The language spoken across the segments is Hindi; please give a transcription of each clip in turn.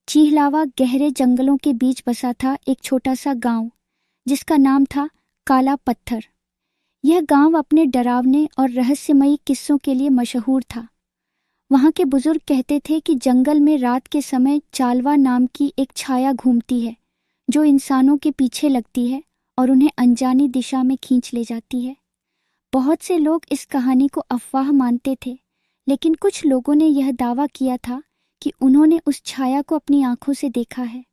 चिहलावा गहरे जंगलों के बीच बसा था एक छोटा सा गांव, जिसका नाम था काला पत्थर। यह गांव अपने डरावने और रहस्यमयी किस्सों के लिए मशहूर था। वहां के बुजुर्ग कहते थे कि जंगल में रात के समय चालवा नाम की एक छाया घूमती है, जो इंसानों के पीछे लगती है और उन्हें अनजानी दिशा में खींच ले जाती है। बहुत से लोग इस कहानी को अफवाह मानते थे, लेकिन कुछ लोगों ने यह दावा किया था कि उन्होंने उस छाया को अपनी आंखों से देखा है।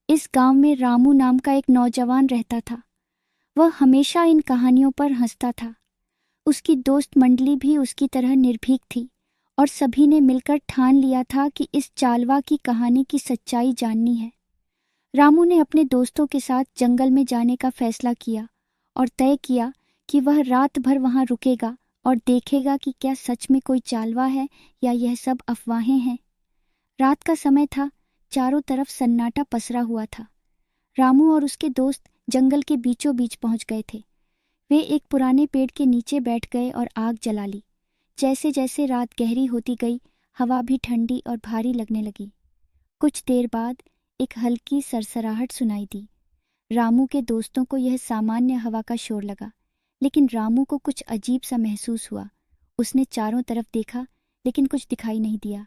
इस गांव में रामू नाम का एक नौजवान रहता था। वह हमेशा इन कहानियों पर हंसता था। उसकी दोस्त मंडली भी उसकी तरह निर्भीक थी और सभी ने मिलकर ठान लिया था कि इस चालवा की कहानी की सच्चाई जाननी है। रामू ने अपने दोस्तों के साथ जंगल में जाने का फैसला किया और तय किया कि वह रात भर वहां रुकेगा और देखेगा कि क्या सच में कोई चालवा है या यह सब अफवाहें हैं। रात का समय था, चारों तरफ सन्नाटा पसरा हुआ था। रामू और उसके दोस्त जंगल के बीचों बीच पहुंच गए थे। वे एक पुराने पेड़ के नीचे बैठ गए और आग जला ली। जैसे जैसे रात गहरी होती गई, हवा भी ठंडी और भारी लगने लगी। कुछ देर बाद एक हल्की सरसराहट सुनाई दी। रामू के दोस्तों को यह सामान्य हवा का शोर लगा, लेकिन रामू को कुछ अजीब सा महसूस हुआ। उसने चारों तरफ देखा, लेकिन कुछ दिखाई नहीं दिया।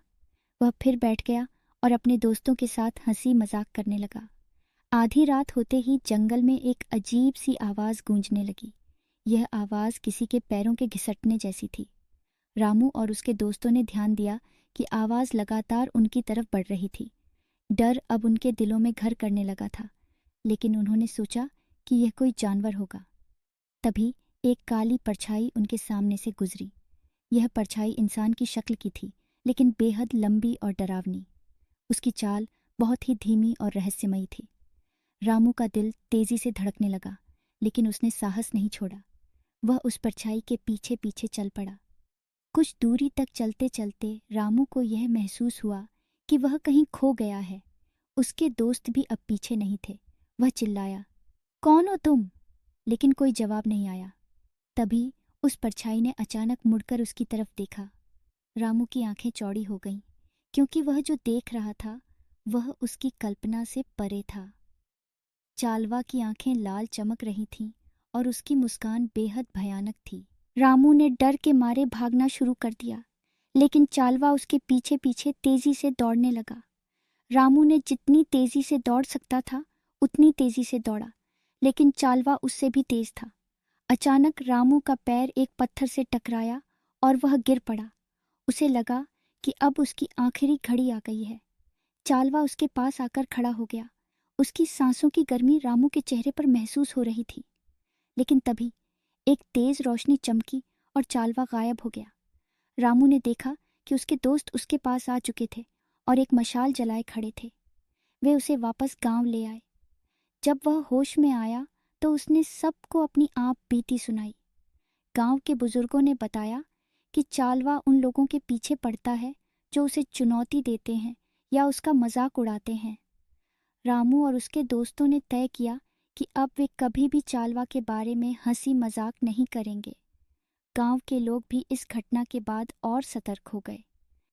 वह फिर बैठ गया और अपने दोस्तों के साथ हंसी मजाक करने लगा। आधी रात होते ही जंगल में एक अजीब सी आवाज़ गूंजने लगी। यह आवाज़ किसी के पैरों के घिसटने जैसी थी। रामू और उसके दोस्तों ने ध्यान दिया कि आवाज़ लगातार उनकी तरफ बढ़ रही थी। डर अब उनके दिलों में घर करने लगा था, लेकिन उन्होंने सोचा कि यह कोई जानवर होगा। तभी एक काली परछाई उनके सामने से गुजरी। यह परछाई इंसान की शक्ल की थी, लेकिन बेहद लंबी और डरावनी। उसकी चाल बहुत ही धीमी और रहस्यमयी थी। रामू का दिल तेजी से धड़कने लगा, लेकिन उसने साहस नहीं छोड़ा। वह उस परछाई के पीछे पीछे चल पड़ा। कुछ दूरी तक चलते चलते रामू को यह महसूस हुआ कि वह कहीं खो गया है। उसके दोस्त भी अब पीछे नहीं थे। वह चिल्लाया, कौन हो तुम? लेकिन कोई जवाब नहीं आया। तभी उस परछाई ने अचानक मुड़कर उसकी तरफ देखा। रामू की आंखें चौड़ी हो गईं, क्योंकि वह जो देख रहा था वह उसकी कल्पना से परे था। चालवा की आंखें लाल चमक रही थीं और उसकी मुस्कान बेहद भयानक थी। रामू ने डर के मारे भागना शुरू कर दिया, लेकिन चालवा उसके पीछे पीछे तेजी से दौड़ने लगा। रामू ने जितनी तेजी से दौड़ सकता था उतनी तेजी से दौड़ा, लेकिन चालवा उससे भी तेज था। अचानक रामू का पैर एक पत्थर से टकराया और वह गिर पड़ा। उसे लगा कि अब उसकी आखिरी घड़ी आ गई है। चालवा उसके पास आकर खड़ा हो गया। उसकी सांसों की गर्मी रामू के चेहरे पर महसूस हो रही थी, लेकिन तभी एक तेज रोशनी चमकी और चालवा गायब हो गया। रामू ने देखा कि उसके दोस्त उसके पास आ चुके थे और एक मशाल जलाए खड़े थे। वे उसे वापस गांव ले आए। जब वह होश में आया तो उसने सबको अपनी आप बीती सुनाई। गांव के बुजुर्गों ने बताया कि चालवा उन लोगों के पीछे पड़ता है जो उसे चुनौती देते हैं या उसका मजाक उड़ाते हैं। रामू और उसके दोस्तों ने तय किया कि अब वे कभी भी चालवा के बारे में हंसी मजाक नहीं करेंगे। गांव के लोग भी इस घटना के बाद और सतर्क हो गए।